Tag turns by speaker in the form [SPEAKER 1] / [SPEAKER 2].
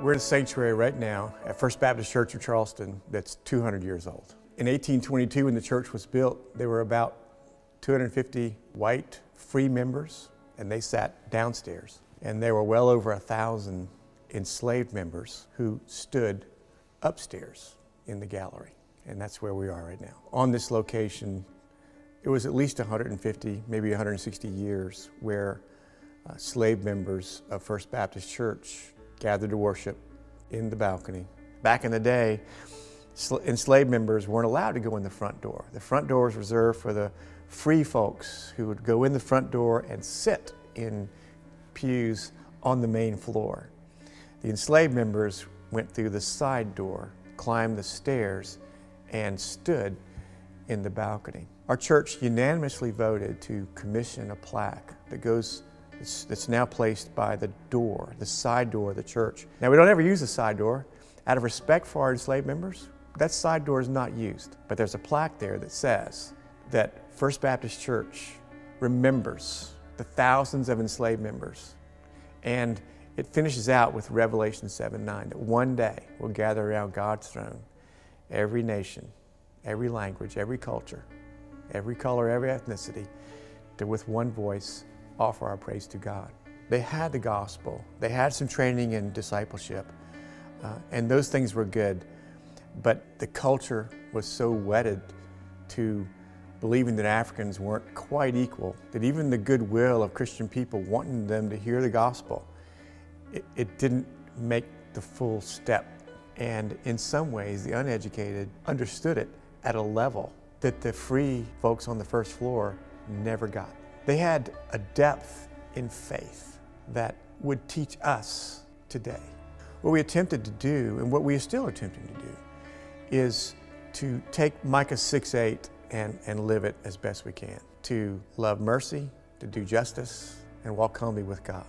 [SPEAKER 1] We're in a sanctuary right now at First Baptist Church of Charleston that's 200 years old. In 1822, when the church was built, there were about 250 white free members, and they sat downstairs. And there were well over 1,000 enslaved members who stood upstairs in the gallery. And that's where we are right now. On this location, it was at least 150, maybe 160 years where slave members of First Baptist Church gathered to worship in the balcony. Back in the day, enslaved members weren't allowed to go in the front door. The front door was reserved for the free folks who would go in the front door and sit in pews on the main floor. The enslaved members went through the side door, climbed the stairs, and stood in the balcony. Our church unanimously voted to commission a plaque that's now placed by the door, the side door of the church. Now, we don't ever use the side door. Out of respect for our enslaved members, that side door is not used. But there's a plaque there that says that First Baptist Church remembers the thousands of enslaved members. And it finishes out with Revelation 7:9, that one day we'll gather around God's throne, every nation, every language, every culture, every color, every ethnicity, to with one voice offer our praise to God. They had the gospel, they had some training in discipleship, and those things were good, but the culture was so wedded to believing that Africans weren't quite equal, that even the goodwill of Christian people wanting them to hear the gospel, it didn't make the full step. And in some ways, the uneducated understood it at a level that the free folks on the first floor never got. They had a depth in faith that would teach us today. What we attempted to do, and what we are still attempting to do, is to take Micah 6:8 and live it as best we can. To love mercy, to do justice, and walk humbly with God.